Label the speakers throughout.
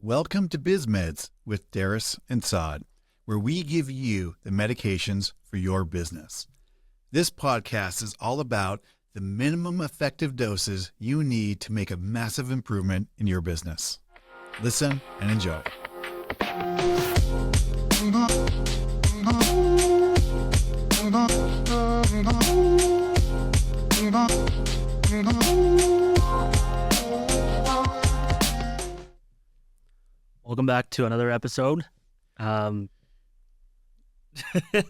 Speaker 1: Welcome to BizMeds with Darris and Saad, where we give you the medications for your business. This podcast is all about the minimum effective doses you need to make a massive improvement in your business. Listen and enjoy.
Speaker 2: Welcome back to another episode.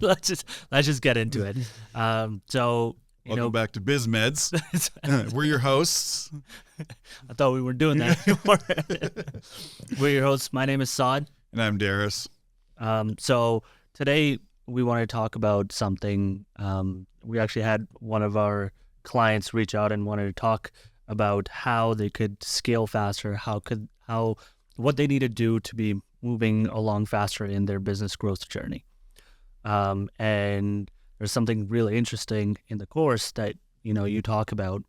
Speaker 2: Let's just get into it.
Speaker 1: Welcome back to BizMeds. We're your hosts.
Speaker 2: I thought we weren't doing that anymore. We're your hosts. My name is Saad.
Speaker 1: And I'm Darris.
Speaker 2: So today we want to talk about something. We actually had one of our clients reach out and wanted to talk about how they could scale faster, what they need to do to be moving along faster in their business growth journey. And there's something really interesting in the course that, you talk about,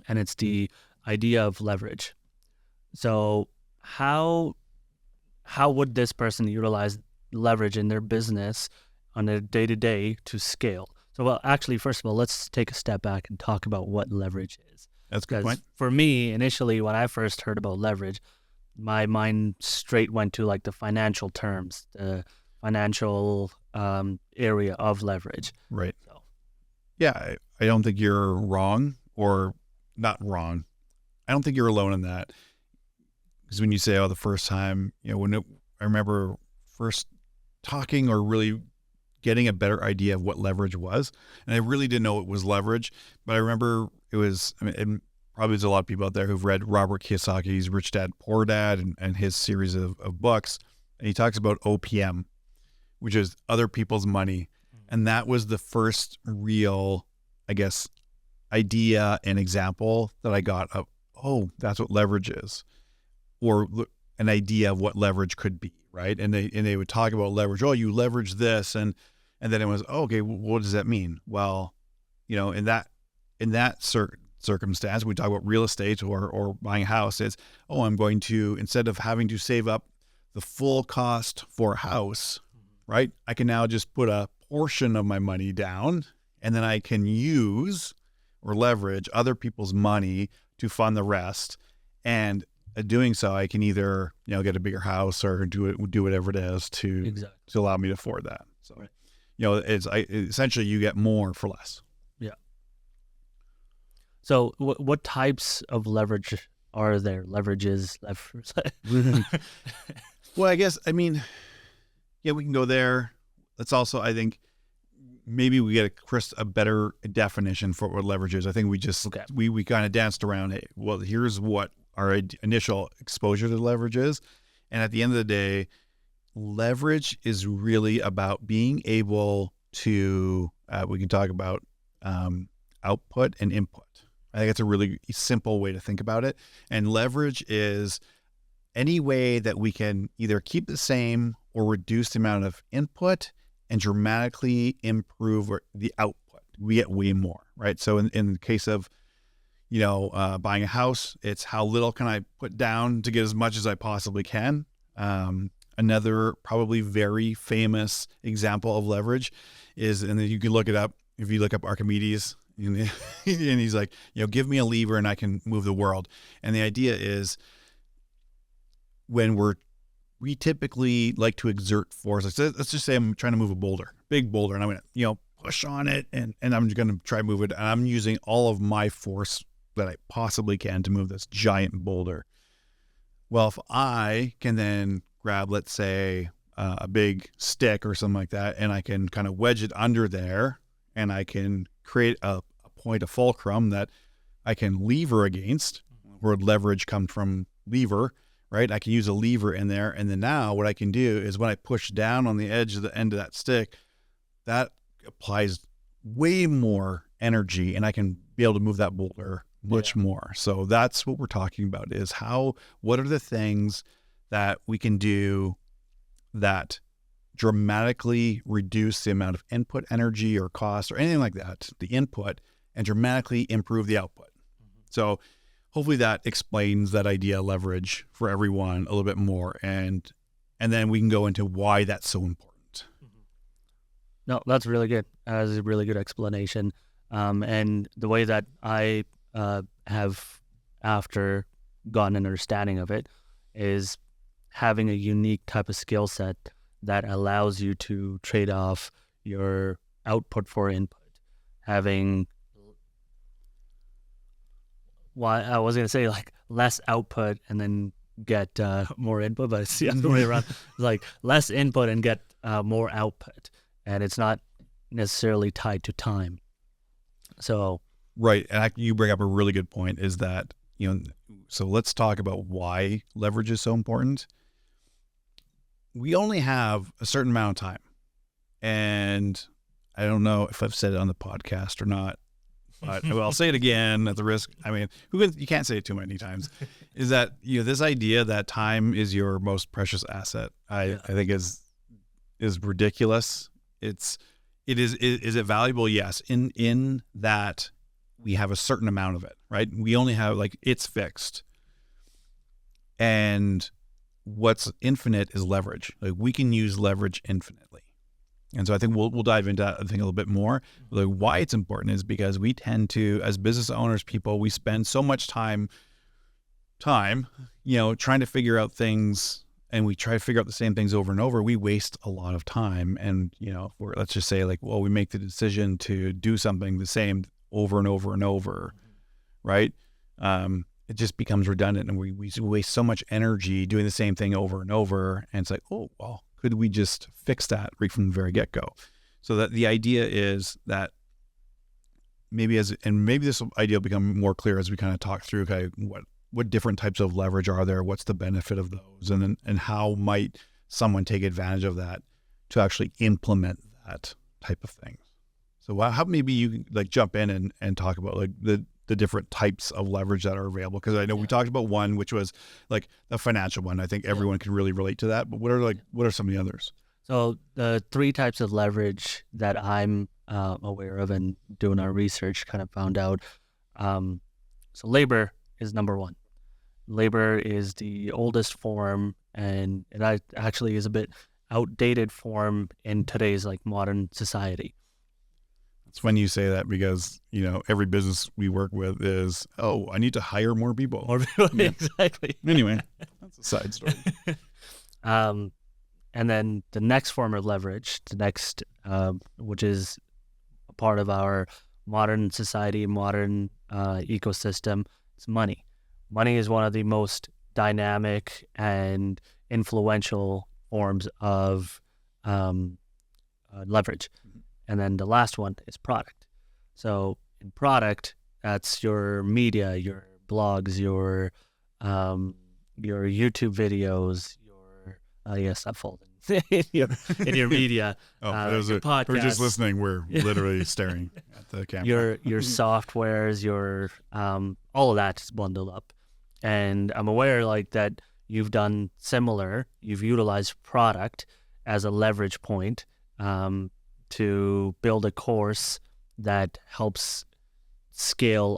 Speaker 2: and it's the idea of leverage. So how would this person utilize leverage in their business on a day-to-day to scale? So, well, actually, first of all, let's take a step back and talk about what leverage is.
Speaker 1: That's a good point.
Speaker 2: For me, initially, when I first heard about leverage, my mind straight went to like the financial terms, the financial area of leverage.
Speaker 1: Right. So. Yeah, I don't think you're wrong, or not wrong. I don't think you're alone in that. Because when you say, the first time, I remember first talking or really getting a better idea of what leverage was. And I really didn't know it was leverage, but I remember it was, and probably there's a lot of people out there who've read Robert Kiyosaki's Rich Dad, Poor Dad and his series of books. And he talks about OPM, which is other people's money. And that was the first real, idea and example that I got of, that's what leverage is, or an idea of what leverage could be, right? And they would talk about leverage. Oh, you leverage this, and then it was, okay, what does that mean? Well, in that circumstance, we talk about real estate or buying a house. It's, I'm going to, instead of having to save up the full cost for a house, right? I can now just put a portion of my money down, and then I can use or leverage other people's money to fund the rest. And doing so, I can either, get a bigger house or do whatever it is to allow me to afford that. So, right. Essentially you get more for less.
Speaker 2: Yeah. So what types of leverage are there? Leverages.
Speaker 1: Well, we can go there. Let's also, I think, maybe we get a better definition for what leverage is. I think we kind of danced around, hey, well, here's what our initial exposure to leverage is. And at the end of the day, leverage is really about being able to, we can talk about output and input. I think it's a really simple way to think about it. And leverage is any way that we can either keep the same or reduce the amount of input and dramatically improve the output. We get way more, right? So in the case of, buying a house, it's how little can I put down to get as much as I possibly can. Another probably very famous example of leverage is, and you can look it up, if you look up Archimedes, and he's like, give me a lever and I can move the world. And the idea is when we typically like to exert force. Let's just say I'm trying to move a big boulder, and I'm going to, push on it and I'm just going to try to move it. And I'm using all of my force that I possibly can to move this giant boulder. Well, if I can then grab, let's say, a big stick or something like that, and I can kind of wedge it under there, and I can create a point of fulcrum that I can lever against, where leverage comes from lever, right? I can use a lever in there. And then now what I can do is when I push down on the edge of the end of that stick, that applies way more energy, and I can be able to move that boulder much more. So that's what we're talking about, is what are the things that we can do that dramatically reduce the amount of input energy or cost or anything like that, the input, and dramatically improve the output. So hopefully that explains that idea of leverage for everyone a little bit more. And then we can go into why that's so important.
Speaker 2: No, that's really good. That's a really good explanation. And the way that I have, after gotten an understanding of it, is having a unique type of skill set that allows you to trade off your output for input. Having, well, I was going to say like less output and then get more input, but it's the other way around. It's like less input and get more output. And it's not necessarily tied to time. So
Speaker 1: right, and you bring up a really good point. Is that so let's talk about why leverage is so important. We only have a certain amount of time, and I don't know if I've said it on the podcast or not, but I'll say it again at the risk. I mean, you can't say it too many times. Is that this idea that time is your most precious asset? I think is ridiculous. Is it valuable? Yes. In that we have a certain amount of it, right? We only have it's fixed. And what's infinite is leverage. Like we can use leverage infinitely. And so I think we'll dive into that, I think, a little bit more. Like why it's important is because we tend to, as business owners, we spend so much time, trying to figure out things, and we try to figure out the same things over and over. We waste a lot of time. And, let's just say we make the decision to do something the same over and over and over, right? It just becomes redundant, and we waste so much energy doing the same thing over and over. And it's like, oh, well, could we just fix that right from the very get-go? So that the idea is that maybe this idea will become more clear as we kind of talk through what different types of leverage are there, what's the benefit of those, and how might someone take advantage of that to actually implement that type of thing. So how maybe you jump in and talk about the different types of leverage that are available, because I know we talked about one, which was the financial one. I think everyone can really relate to that. But what are some of the others?
Speaker 2: So the three types of leverage that I'm aware of and doing our research kind of found out. So labor is number one. Labor is the oldest form, and it actually is a bit outdated form in today's modern society.
Speaker 1: It's funny you say that because, every business we work with is, I need to hire more people.
Speaker 2: More people, yeah. Exactly.
Speaker 1: Anyway, that's a side story.
Speaker 2: And then the next form of leverage, which is a part of our modern society, modern ecosystem, is money. Money is one of the most dynamic and influential forms of leverage. And then the last one is product. So in product, that's your media, your blogs, your YouTube videos, that falls in your media.
Speaker 1: Your podcast. We're just listening. We're literally staring at the camera.
Speaker 2: Your softwares, your all of that is bundled up. And I'm aware that you've done similar. You've utilized product as a leverage point to build a course that helps scale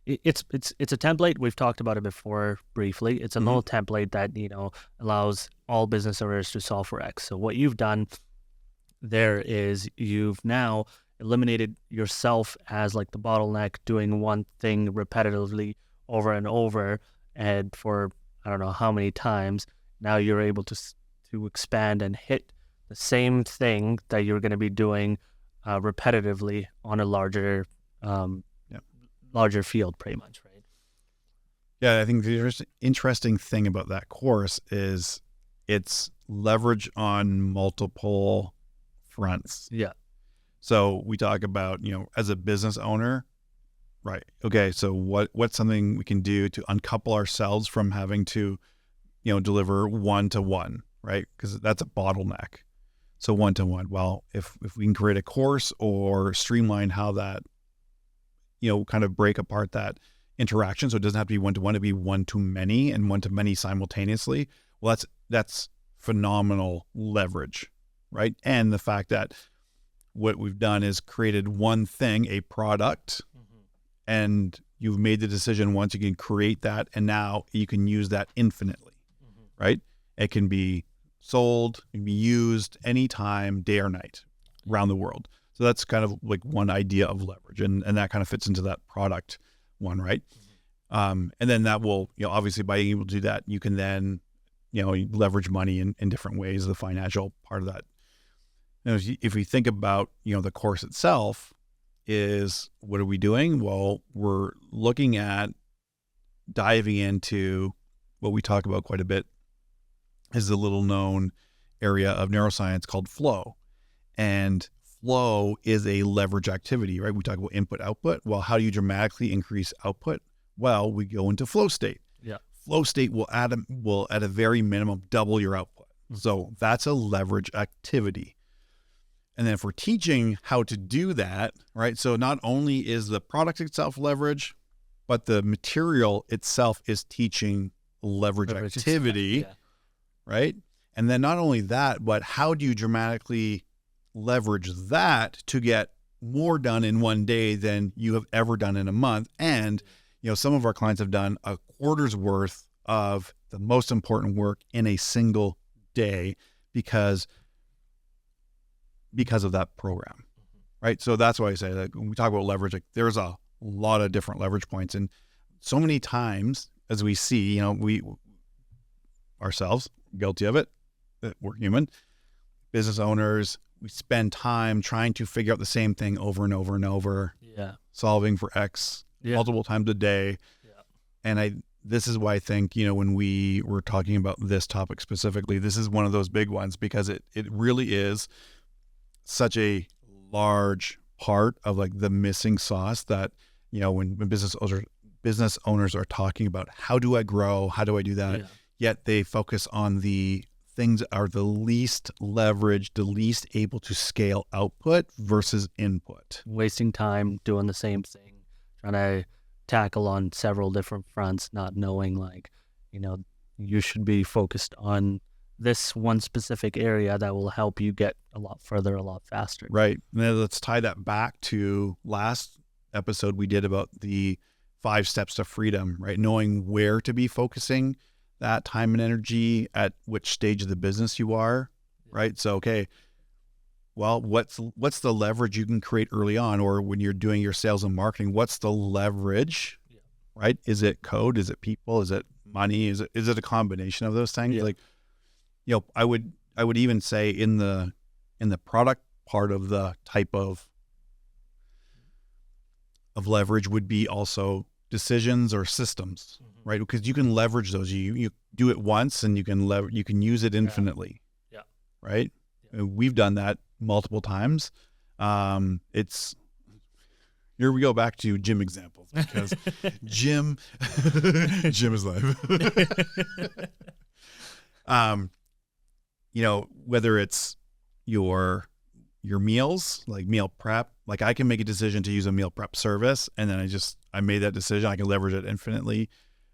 Speaker 2: it's a template. We've talked about it before briefly. It's a little template that allows all business owners to solve for X. So what you've done there is you've now eliminated yourself as the bottleneck, doing one thing repetitively over and over, and for I don't know how many times. Now you're able to expand and hit the same thing that you're going to be doing repetitively on a larger field, pretty much, right?
Speaker 1: Yeah, I think the interesting thing about that course is it's leverage on multiple fronts.
Speaker 2: Yeah.
Speaker 1: So we talk about, as a business owner, right? Okay, so what's something we can do to uncouple ourselves from having to, deliver one-to-one, right? Because that's a bottleneck. So one-to-one. Well, if we can create a course or streamline how that, kind of break apart that interaction, so it doesn't have to be one-to-one, it'd be one-to-many and one-to-many simultaneously. Well, that's phenomenal leverage, right? And the fact that what we've done is created one thing, a product, and you've made the decision once, you can create that, and now you can use that infinitely, right? It can be sold, it can be used anytime, day or night, around the world. So that's kind of like one idea of leverage, and that kind of fits into that product one, right? And then that will, obviously by being able to do that, you can then, leverage money in different ways, the financial part of that. If we think about, the course itself is, what are we doing? Well, we're looking at diving into what we talk about quite a bit is the little known area of neuroscience called flow. And flow is a leverage activity, right? We talk about input, output. Well, how do you dramatically increase output? Well, we go into flow state.
Speaker 2: Yeah.
Speaker 1: Flow state will at a very minimum double your output. So that's a leverage activity. And then if we're teaching how to do that, right? So not only is the product itself leverage, but the material itself is teaching leverage activity, right? And then not only that, but how do you dramatically leverage that to get more done in one day than you have ever done in a month? And, some of our clients have done a quarter's worth of the most important work in a single day because of that program, right? So that's why I say that when we talk about leverage, like there's a lot of different leverage points. And so many times as we see, we ourselves guilty of it, that we're human, business owners, we spend time trying to figure out the same thing over and over and over, solving for X multiple times a day. And this is why I think, when we were talking about this topic specifically, this is one of those big ones because it really is such a large part of like the missing sauce that, when business owners are talking about how do I grow, how do I do that, yet they focus on the things that are the least leveraged, the least able to scale output versus input.
Speaker 2: Wasting time doing the same thing, trying to tackle on several different fronts, not knowing you should be focused on this one specific area that will help you get a lot further, a lot faster.
Speaker 1: Right. And then let's tie that back to last episode we did about the 5 steps to freedom, right? Knowing where to be focusing that time and energy at which stage of the business you are, right? So, okay, well, what's the leverage you can create early on, or when you're doing your sales and marketing, what's the leverage, right? Is it code? Is it people? Is it money? Is it a combination of those things? Like, I would even say in the product part of the type of leverage would be also decisions or systems, right? Because you can leverage those. You do it once and you can use it infinitely. Right? We've done that multiple times. It's here we go back to gym examples because gym is life. Whether it's your meals, like meal prep, like I can make a decision to use a meal prep service, and then I made that decision. I can leverage it infinitely.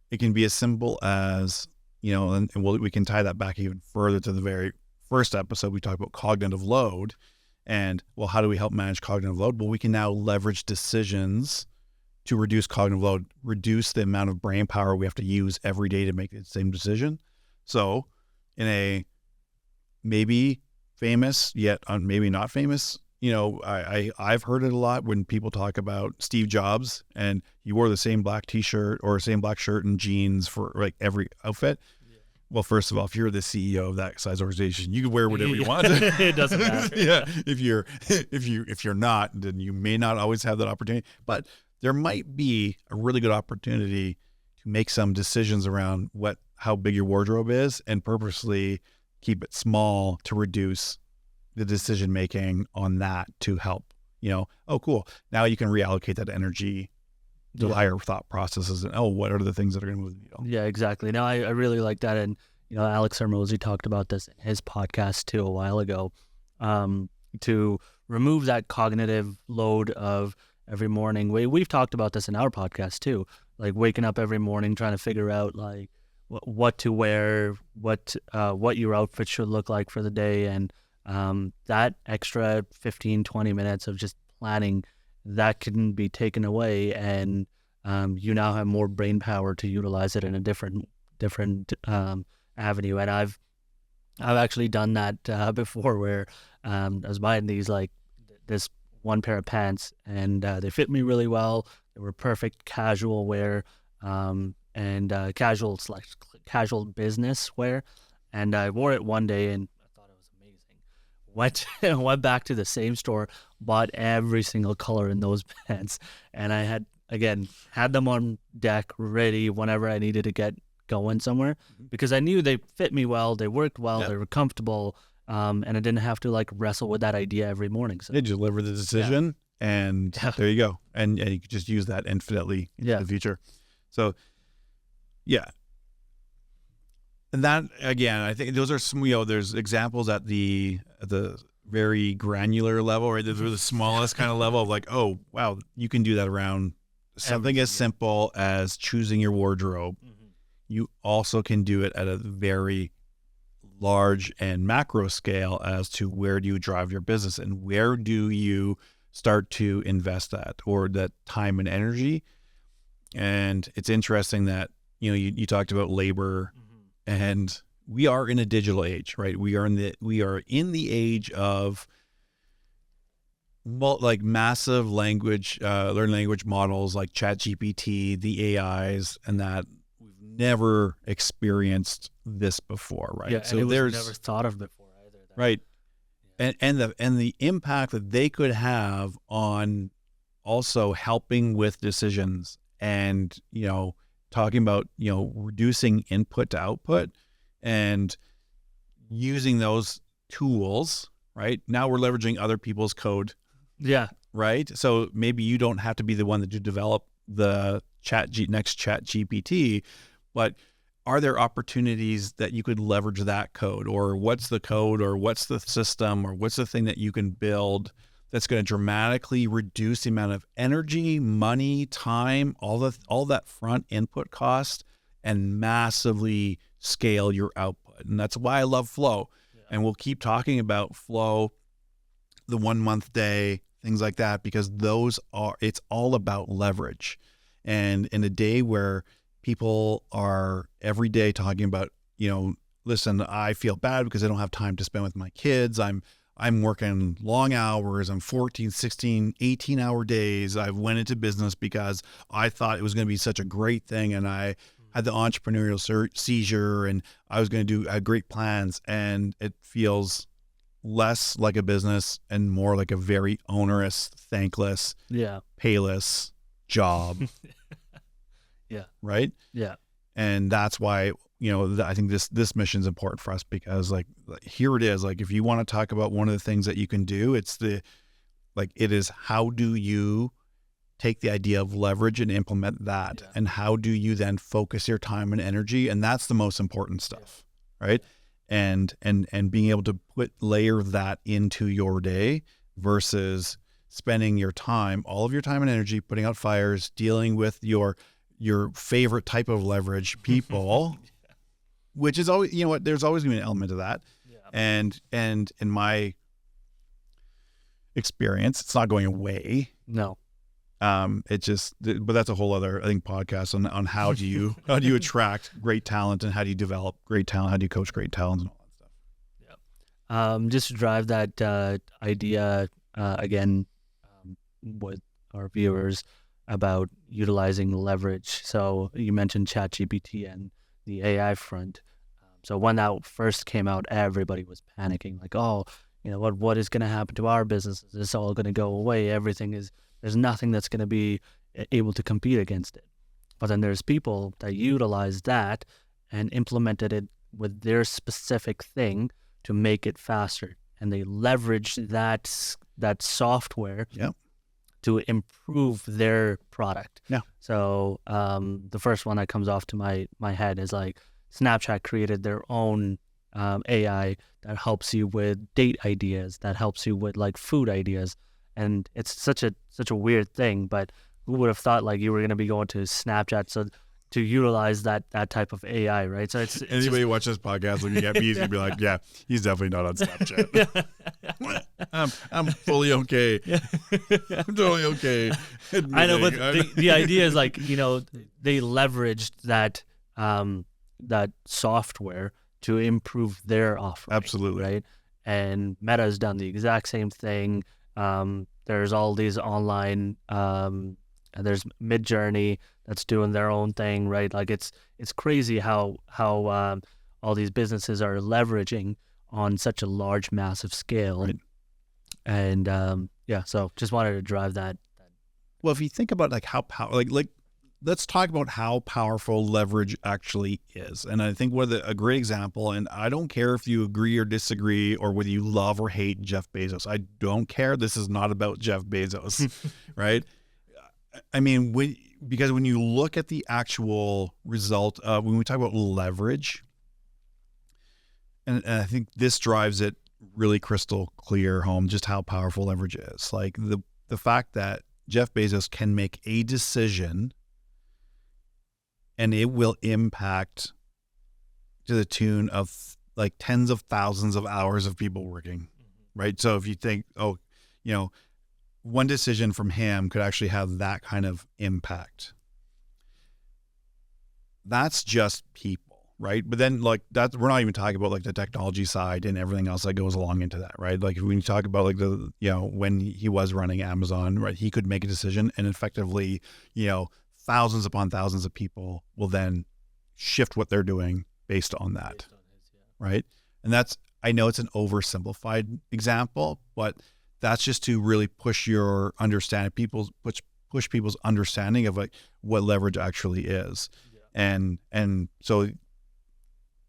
Speaker 1: It can be as simple as, and we can tie that back even further to the very first episode. We talked about cognitive load, and how do we help manage cognitive load? Well, we can now leverage decisions to reduce cognitive load, reduce the amount of brain power we have to use every day to make the same decision. So in a maybe famous yet maybe not famous, I've heard it a lot when people talk about Steve Jobs and he wore the same black t-shirt or same black shirt and jeans for like every outfit. Well, first of all, if you're the CEO of that size organization, you can wear whatever you want.
Speaker 2: It doesn't matter.
Speaker 1: If you're not, then you may not always have that opportunity. But there might be a really good opportunity to make some decisions around how big your wardrobe is and purposely keep it small to reduce the decision making on that to help, oh, cool. Now you can reallocate that energy to higher thought processes and, what are the things that are going to move the needle?
Speaker 2: Yeah, exactly. No, I really like that. And, Alex Hormozi talked about this in his podcast too a while ago, to remove that cognitive load of every morning. We've talked about this in our podcast too, like waking up every morning, trying to figure out like what to wear, what your outfit should look like for the day. And that extra 15, 20 minutes of just planning, that can be taken away and you now have more brain power to utilize it in a different avenue. And I've actually done that before, where I was buying this one pair of pants, and they fit me really well. They were perfect casual wear, and casual business wear. And I wore it one day and I thought it was amazing. Went back to the same store, bought every single color in those pants, and I had them on deck ready whenever I needed to get going somewhere, because I knew they fit me well, they worked well, they were comfortable, and I didn't have to wrestle with that idea every morning. So
Speaker 1: they deliver the decision, and there you go, and you can just use that infinitely in the future. So, and that again, I think those are some. There's examples at the very granular level, right? Those are the smallest kind of level of oh wow, you can do that around something as simple as choosing your wardrobe. You also can do it at a very large and macro scale as to where do you drive your business and where do you start to invest that or that time and energy. And it's interesting that, you talked about labor, and we are in a digital age, right? We are in the age of massive learning language models like ChatGPT, the AIs, and that we've never experienced this before, right?
Speaker 2: Yeah, so and it was never thought of before either.
Speaker 1: Right. Yeah. And the impact that they could have on also helping with decisions and, talking about, reducing input to output and using those tools, right? Now we're leveraging other people's code.
Speaker 2: Yeah.
Speaker 1: Right. So maybe you don't have to be the one that you develop the next chat GPT, but are there opportunities that you could leverage that code, or what's the code, or what's the system, or what's the thing that you can build that's going to dramatically reduce the amount of energy, money, time, all that front input cost, and massively scale your output. And that's why I love flow. Yeah. And we'll keep talking about flow, the 1 month day, things like that, because it's all about leverage. And in a day where people are every day talking about, listen, I feel bad because I don't have time to spend with my kids. I'm working long hours. I'm 14, 16, 18-hour days. I went into business because I thought it was going to be such a great thing, and I had the entrepreneurial seizure, and I was going to do great plans, and it feels less like a business and more like a very onerous, thankless, payless job.
Speaker 2: Yeah.
Speaker 1: Right?
Speaker 2: Yeah.
Speaker 1: And that's why, I think this mission is important for us, because here it is. If you want to talk about one of the things that you can do, it is how do you take the idea of leverage and implement that? Yeah. And how do you then focus your time and energy? And that's the most important stuff, right? And being able to layer that into your day versus spending all of your time and energy, putting out fires, dealing with your favorite type of leverage people, which is always, there's always going to be an element of that. Yeah. And in my experience, it's not going away.
Speaker 2: No.
Speaker 1: But that's a whole other, I think, podcast on how do you attract great talent, and how do you develop great talent? How do you coach great talent and all that stuff?
Speaker 2: Yeah. Just to drive that idea again with our viewers about utilizing leverage. So you mentioned ChatGPT and the AI front. So when that first came out, everybody was panicking, what is going to happen to our business? Is this all going to go away? There's nothing that's going to be able to compete against it. But then there's people that utilize that and implemented it with their specific thing to make it faster. And they leverage that software to improve their product.
Speaker 1: Yeah.
Speaker 2: So the first one that comes off to my head is Snapchat created their own AI that helps you with date ideas, that helps you with food ideas. And it's such a weird thing, but who would have thought you were going to be going to Snapchat to utilize that type of AI, right? So
Speaker 1: it's anybody watch this podcast looking at me is going to be like, yeah, he's definitely not on Snapchat. I'm fully okay. I'm totally okay.
Speaker 2: I know, but the idea is like, they leveraged that that software to improve their offering.
Speaker 1: Absolutely.
Speaker 2: Right. And Meta has done the exact same thing. There's all these online, and there's Midjourney that's doing their own thing, right? Like it's crazy how all these businesses are leveraging on such a large, massive scale.
Speaker 1: Right.
Speaker 2: And so just wanted to drive that.
Speaker 1: Well, if you think about like how let's talk about how powerful leverage actually is. And I think a great example, and I don't care if you agree or disagree or whether you love or hate Jeff Bezos. I don't care. This is not about Jeff Bezos, right? I mean, because when you look at the actual result of when we talk about leverage, and I think this drives it really crystal clear home just how powerful leverage is. Like the fact that Jeff Bezos can make a decision and it will impact to the tune of like tens of thousands of hours of people working, right? So if you think, one decision from him could actually have that kind of impact. That's just people, right? But then like that, we're not even talking about like the technology side and everything else that goes along into that, right? Like when you talk about like when he was running Amazon, right, he could make a decision and effectively, thousands upon thousands of people will then shift what they're doing based on that, right? And I know it's an oversimplified example, but that's just to really push your understanding, push people's understanding of like what leverage actually is. Yeah. And so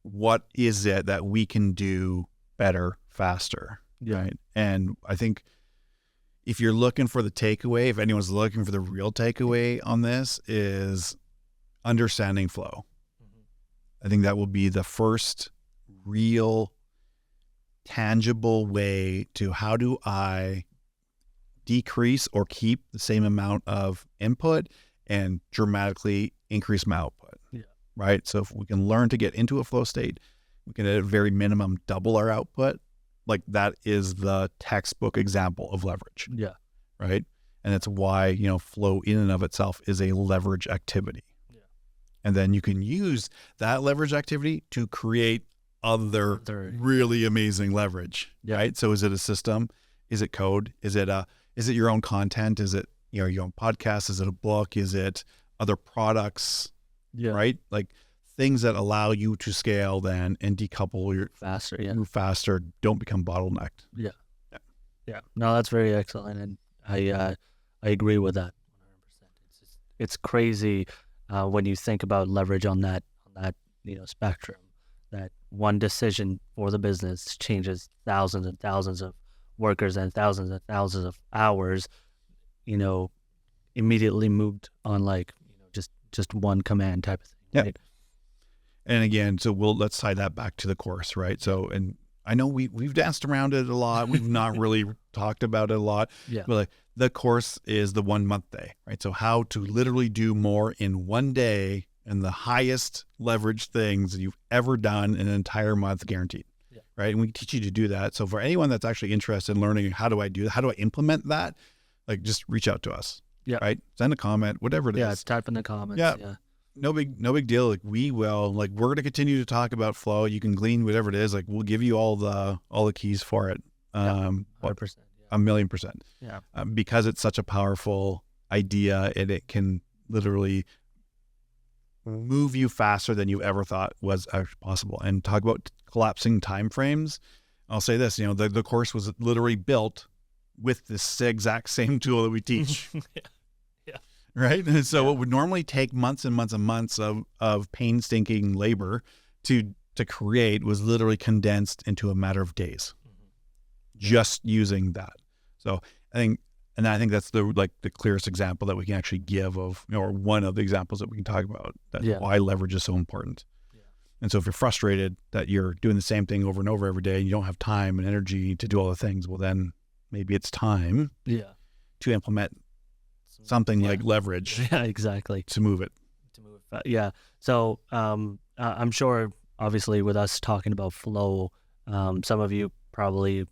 Speaker 1: what is it that we can do better, faster, right? And I think if you're looking for the takeaway, if anyone's looking for the real takeaway on this, is understanding flow. I think that will be the first real tangible way to how do I decrease or keep the same amount of input and dramatically increase my output. Yeah. Right. So if we can learn to get into a flow state, we can at a very minimum double our output. Like that is the textbook example of leverage. Yeah. Right. And that's why, flow in and of itself is a leverage activity. Yeah. And then you can use that leverage activity to create other really amazing leverage. Yeah. Right. So is it a system? Is it code? Is it your own content? Is it, your own podcast? Is it a book? Is it other products? Yeah. Right. Like things that allow you to scale then and decouple your faster, don't become bottlenecked. Yeah. Yeah.
Speaker 2: Yeah. No, that's very excellent. And I agree with that 100%. It's crazy when you think about leverage on that spectrum, that one decision for the business changes thousands and thousands of workers and thousands of hours, immediately moved on like, just one command type of thing.
Speaker 1: Yeah.
Speaker 2: Right?
Speaker 1: And again, so let's tie that back to the course, right? So, and I know we've danced around it a lot. We've not really talked about it a lot. Yeah. But like the course is the 1 month day, right? So how to literally do more in one day and the highest leverage things that you've ever done in an entire month, guaranteed. Yeah. Right. And we teach you to do that. So for anyone that's actually interested in learning, how do I do that? How do I implement that? Like just reach out to us. Yeah. Right. Send a comment, whatever it is.
Speaker 2: Yeah. Type in the comments. Yeah.
Speaker 1: No big deal. Like we're going to continue to talk about flow. You can glean whatever it is. Like we'll give you all the keys for it.
Speaker 2: 100%.
Speaker 1: 1,000,000%. Yeah. Because it's such a powerful idea and it can literally move you faster than you ever thought was possible. And talk about collapsing timeframes. I'll say this, the course was literally built with this exact same tool that we teach. Yeah. Right. And so what would normally take months and months and months of painstaking labor to create was literally condensed into a matter of days, just using that. So I think that's the clearest example that we can actually give of, or one of the examples that we can talk about why leverage is so important. Yeah. And so if you're frustrated that you're doing the same thing over and over every day and you don't have time and energy to do all the things, well then maybe it's time to implement something like leverage.
Speaker 2: Yeah, exactly.
Speaker 1: To move it.
Speaker 2: Yeah. So I'm sure, obviously, with us talking about flow, some of you probably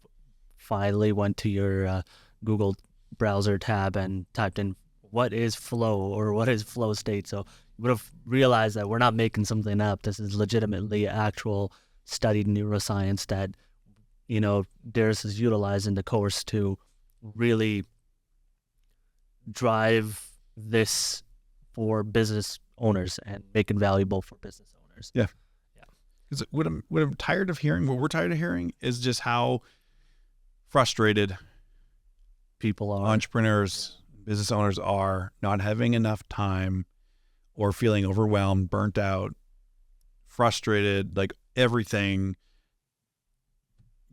Speaker 2: finally went to your Google browser tab and typed in what is flow or what is flow state. So you would have realized that we're not making something up. This is legitimately actual studied neuroscience that, Darris is utilizing the course to really drive this for business owners and make it valuable for business owners.
Speaker 1: Yeah. Because what I'm tired of hearing, what we're tired of hearing, is just how frustrated
Speaker 2: people are,
Speaker 1: entrepreneurs, business owners are, not having enough time or feeling overwhelmed, burnt out, frustrated, like everything.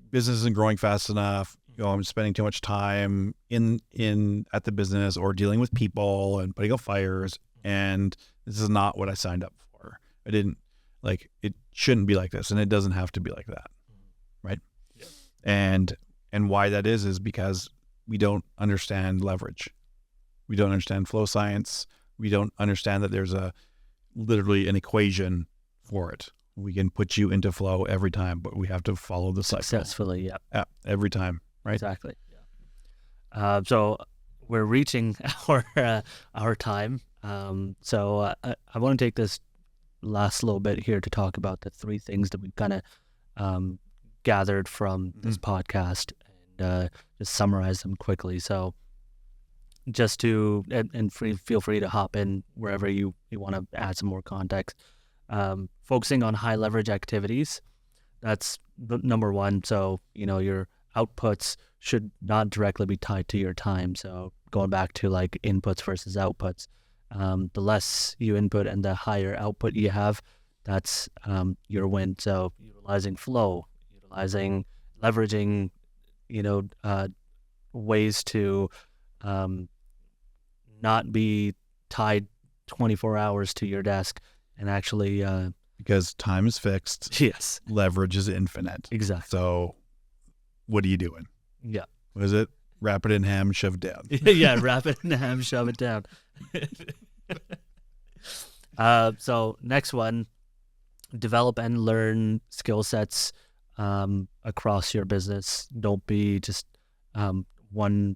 Speaker 1: Business isn't growing fast enough. I'm spending too much time at the business or dealing with people and putting out fires. And this is not what I signed up for. It shouldn't be like this, and it doesn't have to be like that. Right. Yeah. And why that is because we don't understand leverage. We don't understand flow science. We don't understand that there's literally an equation for it. We can put you into flow every time, but we have to follow the cycle.
Speaker 2: Successfully, yeah.
Speaker 1: Every time, right?
Speaker 2: Exactly. Yeah. So we're reaching our time. So I want to take this last little bit here to talk about the three things that we kind of gathered from this podcast and just summarize them quickly. So just to, and feel free to hop in wherever you want to add some more context. Focusing on high leverage activities, that's the number one. So, your outputs should not directly be tied to your time. So going back to like inputs versus outputs, the less you input and the higher output you have, that's your win. So utilizing flow, leveraging, ways to not be tied 24 hours to your desk and actually...
Speaker 1: because time is fixed.
Speaker 2: Yes.
Speaker 1: Leverage is infinite.
Speaker 2: Exactly.
Speaker 1: So what are you doing?
Speaker 2: Yeah.
Speaker 1: What is it? Wrap it in ham, shove it down.
Speaker 2: Yeah, wrap it in ham, shove it down. So next one, develop and learn skill sets across your business. Don't be just one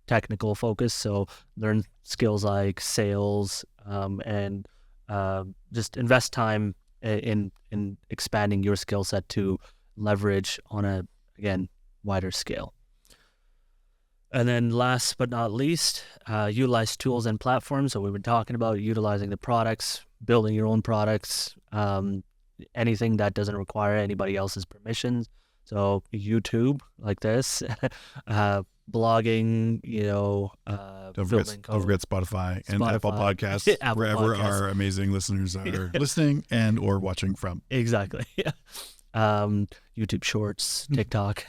Speaker 2: technical focus. So learn skills like sales and just invest time in expanding your skill set to leverage on a, again, wider scale. And then last but not least, utilize tools and platforms. So we've been talking about utilizing the products, building your own products, anything that doesn't require anybody else's permissions. So YouTube like this, blogging,
Speaker 1: don't forget Spotify and Apple Podcasts,
Speaker 2: Apple
Speaker 1: wherever
Speaker 2: Podcasts.
Speaker 1: Our amazing listeners are listening and or watching from.
Speaker 2: Exactly. Yeah. YouTube Shorts, TikTok.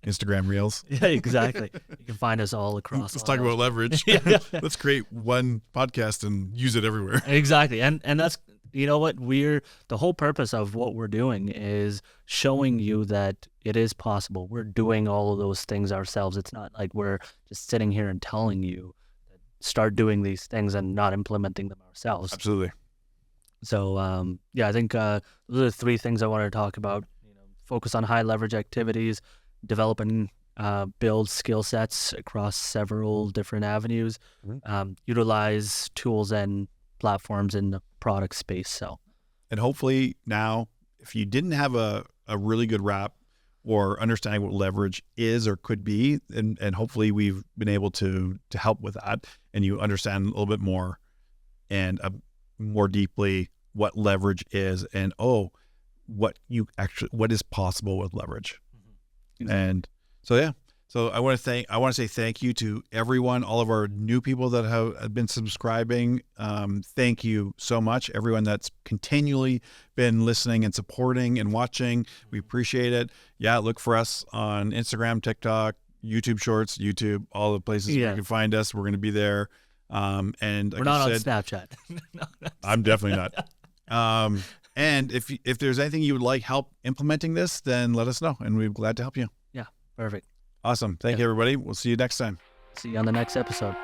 Speaker 1: Instagram Reels.
Speaker 2: Yeah, exactly. You can find us all across.
Speaker 1: Let's talk about leverage. Let's create one podcast and use it everywhere.
Speaker 2: Exactly. And that's, the whole purpose of what we're doing is showing you that it is possible. We're doing all of those things ourselves. It's not like we're just sitting here and telling you that start doing these things and not implementing them ourselves.
Speaker 1: Absolutely.
Speaker 2: So, I think those are the three things I wanted to talk about. Focus on high leverage activities, develop and build skill sets across several different avenues, utilize tools and platforms in the product space. So,
Speaker 1: and hopefully now, if you didn't have a really good wrap or understanding what leverage is or could be, and hopefully we've been able to help with that, and you understand a little bit more and more deeply what leverage is and what is possible with leverage. And so I want to say thank you to everyone, all of our new people that have been subscribing. Thank you so much, everyone that's continually been listening and supporting and watching. We appreciate it. Yeah, look for us on Instagram, TikTok, YouTube Shorts, YouTube, all the places where you can find us. We're going to be there. And like
Speaker 2: we're not
Speaker 1: on
Speaker 2: Snapchat. No,
Speaker 1: I'm definitely not. And if there's anything you would like help implementing this, then let us know, and we're glad to help you.
Speaker 2: Yeah, perfect.
Speaker 1: Awesome. Thank you, everybody. We'll see you next time.
Speaker 2: See you on the next episode.